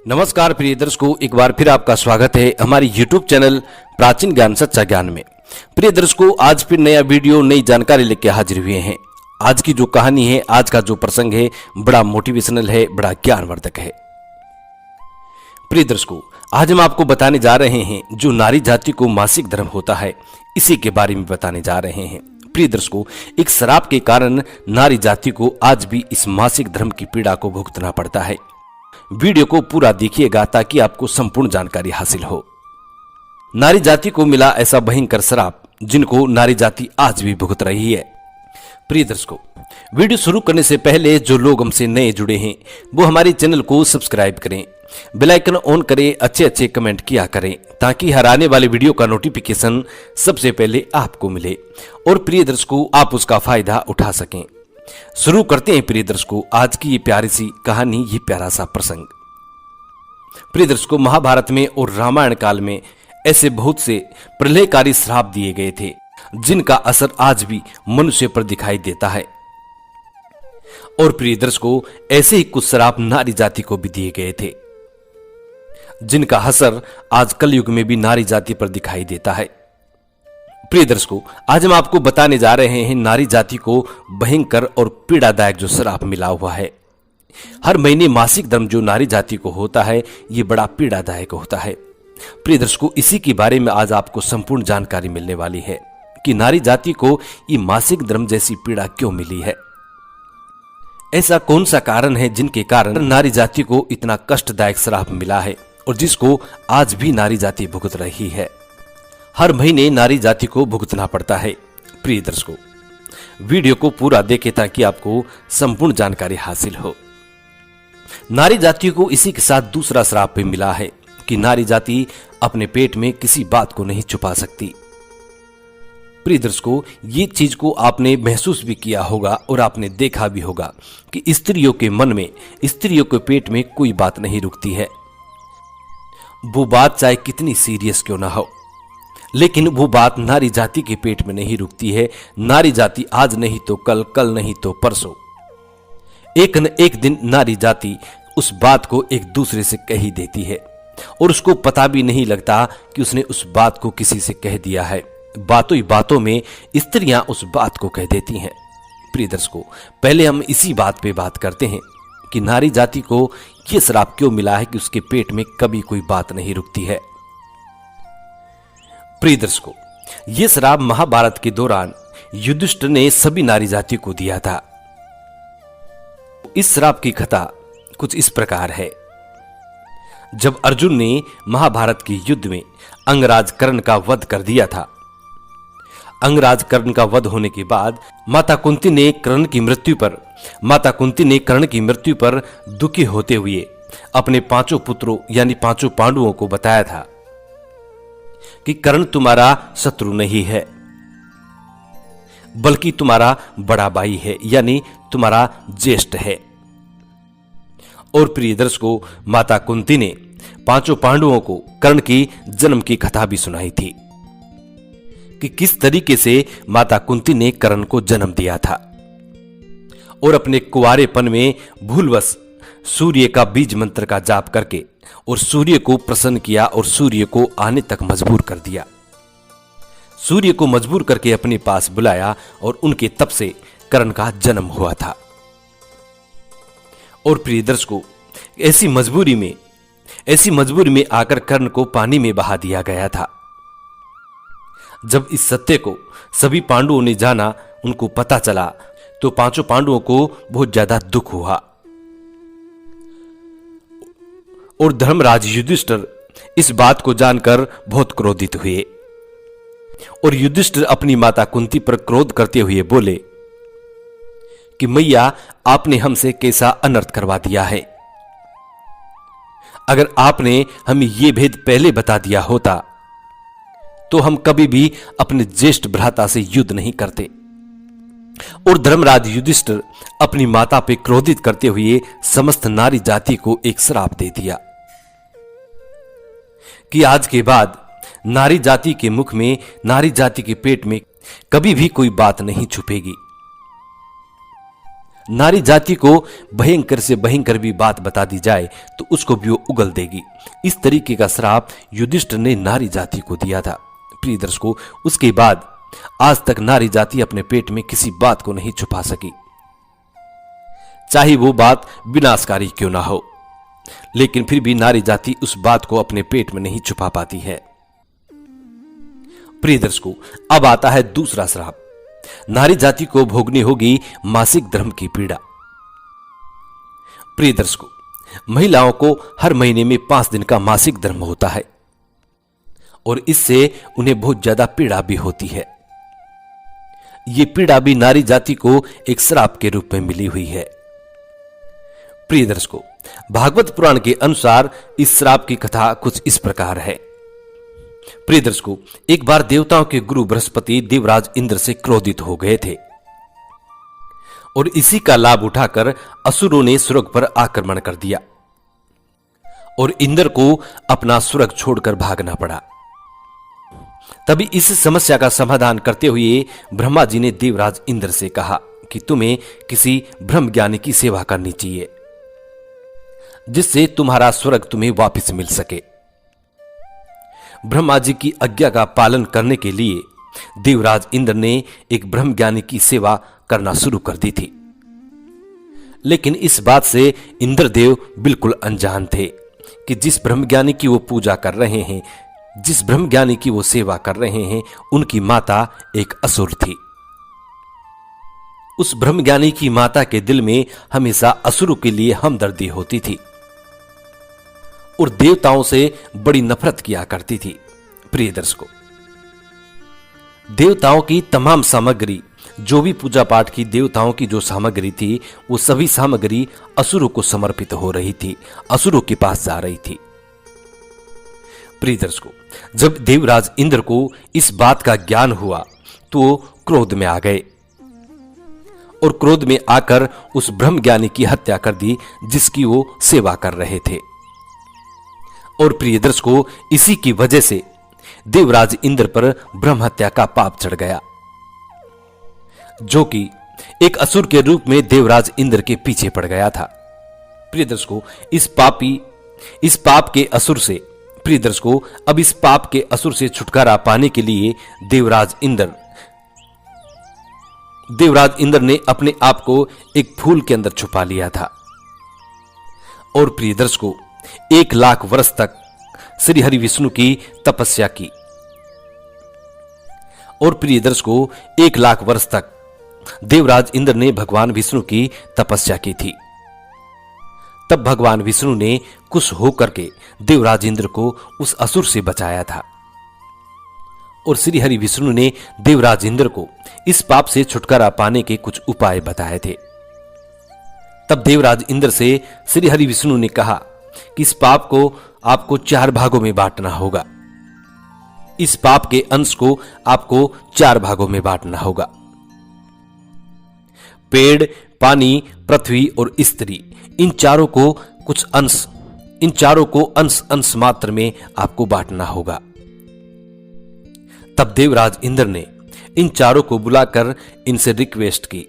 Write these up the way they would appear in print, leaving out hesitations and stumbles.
नमस्कार प्रिय दर्शकों, एक बार फिर आपका स्वागत है हमारी YouTube चैनल प्राचीन ज्ञान सच्चा ज्ञान में। प्रिय दर्शकों, आज फिर नया वीडियो नई जानकारी लेके हाजिर हुए हैं। आज की जो कहानी है, आज का जो प्रसंग है, बड़ा मोटिवेशनल है, बड़ा ज्ञानवर्धक है। प्रिय दर्शकों, आज हम आपको बताने जा रहे हैं जो नारी जाति को मासिक धर्म होता है, इसी के बारे में बताने जा रहे हैं। प्रिय दर्शकों, एक श्राप के कारण नारी जाति को आज भी इस मासिक धर्म की पीड़ा को भुगतना पड़ता है। वीडियो को पूरा देखिएगा ताकि आपको संपूर्ण जानकारी हासिल हो। नारी जाति को मिला ऐसा भयंकर श्राप जिनको नारी जाति आज भी भुगत रही है। प्रिय दर्शकों, वीडियो शुरू करने से पहले जो लोग हमसे नए जुड़े हैं वो हमारे चैनल को सब्सक्राइब करें, बेल आइकन ऑन करें, अच्छे कमेंट किया करें ताकि हर आने वाले वीडियो का नोटिफिकेशन सबसे पहले आपको मिले और प्रिय दर्शकों आप उसका फायदा उठा सकें। शुरू करते हैं प्रिय दर्शकों आज की ये प्यारी सी कहानी, ये प्यारा सा प्रसंग। प्रिय दर्शकों, महाभारत में और रामायण काल में ऐसे बहुत से प्रलयकारी श्राप दिए गए थे जिनका असर आज भी मनुष्य पर दिखाई देता है। और प्रिय दर्शकों, ऐसे ही कुछ श्राप नारी जाति को भी दिए गए थे जिनका असर आज कलयुग में भी नारी जाति पर दिखाई देता है। प्रिय दर्शकों, आज हम आपको बताने जा रहे हैं नारी जाति को भयंकर और पीड़ादायक जो श्राप मिला हुआ है। हर महीने मासिक धर्म जो नारी जाति को होता है, ये बड़ा पीड़ादायक होता है। प्रिय दर्शकों, इसी के बारे में आज आपको संपूर्ण जानकारी मिलने वाली है कि नारी जाति को ये मासिक धर्म जैसी पीड़ा क्यों मिली है। ऐसा कौन सा कारण है जिनके कारण नारी जाति को इतना कष्टदायक श्राप मिला है और जिसको आज भी नारी जाति भुगत रही है। हर महीने नारी जाति को भुगतना पड़ता है। प्रिय दर्शकों, वीडियो को पूरा देखें ताकि आपको संपूर्ण जानकारी हासिल हो। नारी जाति को इसी के साथ दूसरा श्राप भी मिला है कि नारी जाति अपने पेट में किसी बात को नहीं छुपा सकती। प्रिय दर्शकों, ये चीज को आपने महसूस भी किया होगा और आपने देखा भी होगा कि स्त्रियों के मन में, स्त्रियों के पेट में कोई बात नहीं रुकती है। वो बात चाहे कितनी सीरियस क्यों ना हो, लेकिन वो बात नारी जाति के पेट में नहीं रुकती है। नारी जाति आज नहीं तो कल, कल नहीं तो परसों, एक न एक दिन नारी जाति उस बात को एक दूसरे से कह ही देती है और उसको पता भी नहीं लगता कि उसने उस बात को किसी से कह दिया है। बातों ही बातों में स्त्रियां उस बात को कह देती हैं। प्रिय दर्शकों, पहले हम इसी बात पे बात करते हैं कि नारी जाति को यह श्राप क्यों मिला है कि उसके पेट में कभी कोई बात नहीं रुकती है। प्रिय दर्शकों, यह श्राप महाभारत के दौरान युधिष्ठिर ने सभी नारी जाति को दिया था। इस श्राप की कथा कुछ इस प्रकार है। जब अर्जुन ने महाभारत के युद्ध में अंगराज कर्ण का वध कर दिया था, अंगराज कर्ण का वध होने के बाद माता कुंती ने कर्ण की मृत्यु पर दुखी होते हुए अपने पांचों पुत्रों यानी पांचों पांडवों को बताया था कि कर्ण तुम्हारा शत्रु नहीं है बल्कि तुम्हारा बड़ा भाई है, यानी तुम्हारा ज्येष्ठ है। और प्रिय दर्शकों, माता कुंती ने पांचों पांडवों को कर्ण की जन्म की कथा भी सुनाई थी कि किस तरीके से माता कुंती ने कर्ण को जन्म दिया था और अपने कुंवारेपन में भूलवश सूर्य का बीज मंत्र का जाप करके और सूर्य को प्रसन्न किया और सूर्य को आने तक मजबूर कर दिया। सूर्य को मजबूर करके अपने पास बुलाया और उनके तप से कर्ण का जन्म हुआ था। और प्रिय दर्शकों, ऐसी मजबूरी में आकर कर्ण को पानी में बहा दिया गया था। जब इस सत्य को सभी पांडवों ने जाना, उनको पता चला, तो पांचों पांडवों को बहुत ज्यादा दुख हुआ और धर्मराज युधिष्ठिर इस बात को जानकर बहुत क्रोधित हुए और युधिष्ठिर अपनी माता कुंती पर क्रोध करते हुए बोले कि मैया, आपने हमसे कैसा अनर्थ करवा दिया है। अगर आपने हमें यह भेद पहले बता दिया होता तो हम कभी भी अपने ज्येष्ठ भ्राता से युद्ध नहीं करते। और धर्मराज युधिष्ठिर अपनी माता पे क्रोधित करते हुए समस्त नारी जाति को एक श्राप दे दिया कि आज के बाद नारी जाति के मुख में, नारी जाति के पेट में कभी भी कोई बात नहीं छुपेगी। नारी जाति को भयंकर से भयंकर भी बात बता दी जाए तो उसको भी वो उगल देगी। इस तरीके का श्राप युधिष्ठिर ने नारी जाति को दिया था। प्रिय दर्शकों, उसके बाद आज तक नारी जाति अपने पेट में किसी बात को नहीं छुपा सकी, चाहे वो बात विनाशकारी क्यों ना हो, लेकिन फिर भी नारी जाति उस बात को अपने पेट में नहीं छुपा पाती है। प्रिय दर्शकों, अब आता है दूसरा श्राप। नारी जाति को भोगनी होगी मासिक धर्म की पीड़ा। प्रिय दर्शकों, महिलाओं को हर महीने में 5 दिन का मासिक धर्म होता है और इससे उन्हें बहुत ज्यादा पीड़ा भी होती है। ये पीड़ा भी नारी जाति को एक श्राप के रूप में मिली हुई है। प्रिय दर्शकों, भागवत पुराण के अनुसार इस श्राप की कथा कुछ इस प्रकार है। प्रिय दर्शकों, एक बार देवताओं के गुरु बृहस्पति देवराज इंद्र से क्रोधित हो गए थे और इसी का लाभ उठाकर असुरों ने स्वर्ग पर आक्रमण कर दिया और इंद्र को अपना स्वर्ग छोड़कर भागना पड़ा। तभी इस समस्या का समाधान करते हुए ब्रह्मा जी ने देवराज इंद्र से कहा कि तुम्हें किसी ब्रह्म ज्ञानी की सेवा करनी चाहिए जिससे तुम्हारा स्वर्ग तुम्हें वापस मिल सके। ब्रह्मा जी की आज्ञा का पालन करने के लिए देवराज इंद्र ने एक ब्रह्म ज्ञानी की सेवा करना शुरू कर दी थी, लेकिन इस बात से इंद्रदेव बिल्कुल अनजान थे कि जिस ब्रह्म ज्ञानी की वो पूजा कर रहे हैं, जिस ब्रह्म ज्ञानी की वो सेवा कर रहे हैं, उनकी माता एक असुर थी। उस ब्रह्म ज्ञानी की माता के दिल में हमेशा असुरों के लिए हमदर्दी होती थी और देवताओं से बड़ी नफरत किया करती थी। प्रिय दर्शकों, देवताओं की तमाम सामग्री, जो भी पूजा पाठ की देवताओं की जो सामग्री थी, वो सभी सामग्री असुरों को समर्पित हो रही थी, असुरों के पास जा रही थी। प्रिय दर्शकों, जब देवराज इंद्र को इस बात का ज्ञान हुआ तो वो क्रोध में आ गए और क्रोध में आकर उस ब्रह्म ज्ञानी की हत्या कर दी जिसकी वो सेवा कर रहे थे। और प्रिय दर्शकों, इसी की वजह से देवराज इंद्र पर ब्रह्म हत्या का पाप चढ़ गया, जो कि एक असुर के रूप में देवराज इंद्र के पीछे पड़ गया था। प्रिय दर्शकों, इस पाप के असुर से, प्रिय दर्शकों, अब इस पाप के असुर से छुटकारा पाने के लिए देवराज इंद्र ने अपने आप को एक फूल के अंदर छुपा लिया था और प्रिय दर्शकों 1 लाख वर्ष तक श्री हरि विष्णु की तपस्या की। और प्रिय दर्शकों 1 लाख वर्ष तक देवराज इंद्र ने भगवान विष्णु की तपस्या की थी। तब भगवान विष्णु ने खुश होकर के देवराज इंद्र को उस असुर से बचाया था और श्री हरि विष्णु ने देवराज इंद्र को इस पाप से छुटकारा पाने के कुछ उपाय बताए थे। तब देवराज इंद्र से श्री हरि विष्णु ने कहा कि इस पाप को आपको 4 भागों में बांटना होगा। इस पाप के अंश को आपको 4 भागों में बांटना होगा। पेड़, पानी, पृथ्वी और स्त्री, इन चारों को अंश मात्र में आपको बांटना होगा। तब देवराज इंद्र ने इन चारों को बुलाकर इनसे रिक्वेस्ट की।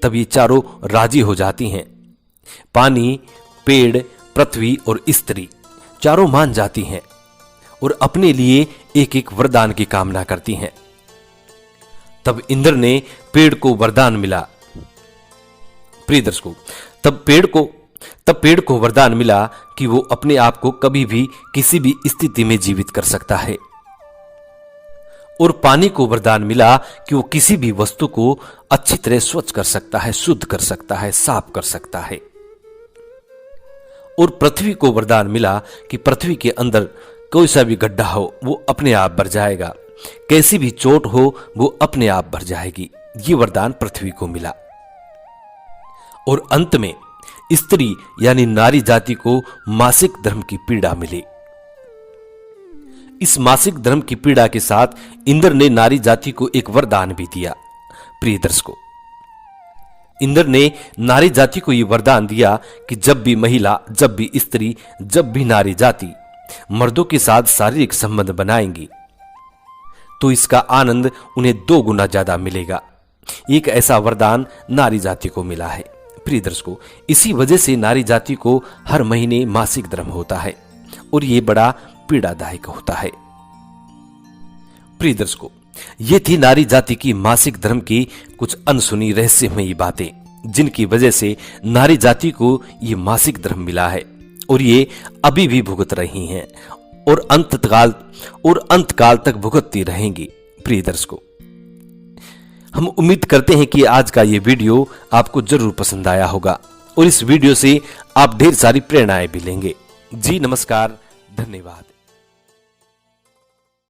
तब ये चारों राजी हो जाती हैं। पानी, पेड़, पृथ्वी और स्त्री चारों मान जाती हैं और अपने लिए एक एक वरदान की कामना करती हैं। तब इंद्र ने पेड़ को वरदान मिला। प्रिय दर्शकों, तब पेड़ को वरदान मिला कि वो अपने आप को कभी भी किसी भी स्थिति में जीवित कर सकता है। और पानी को वरदान मिला कि वो किसी भी वस्तु को अच्छी तरह स्वच्छ कर सकता है, शुद्ध कर सकता है, साफ कर सकता है। और पृथ्वी को वरदान मिला कि पृथ्वी के अंदर कोई सा भी गड्ढा हो वो अपने आप भर जाएगा, कैसी भी चोट हो वो अपने आप भर जाएगी। ये वरदान पृथ्वी को मिला। और अंत में स्त्री यानी नारी जाति को मासिक धर्म की पीड़ा मिली। इस मासिक धर्म की पीड़ा के साथ इंद्र ने नारी जाति को एक वरदान भी दिया। प्रिय दर्शकों, इंद्र ने नारी जाति को यह वरदान दिया कि जब भी महिला, जब भी स्त्री, जब भी नारी जाति मर्दों के साथ शारीरिक संबंध बनाएंगी तो इसका आनंद उन्हें 2 गुना ज्यादा मिलेगा। एक ऐसा वरदान नारी जाति को मिला है। प्रिय दर्शकों, इसी वजह से नारी जाति को हर महीने मासिक धर्म होता है और ये बड़ा पीड़ादायक होता है। प्रिय दर्शकों, ये थी नारी जाति की मासिक धर्म की कुछ अनसुनी रहस्यमयी बातें, जिनकी वजह से नारी जाति को ये मासिक धर्म मिला है और ये अभी भी भुगत रही हैं और अंतकाल तक भुगतती रहेंगी। प्रिय दर्शकों, हम उम्मीद करते हैं कि आज का ये वीडियो आपको जरूर पसंद आया होगा और इस वीडियो से आप ढेर सारी प्रेरणाएं भी लेंगे। जी नमस्कार, धन्यवाद।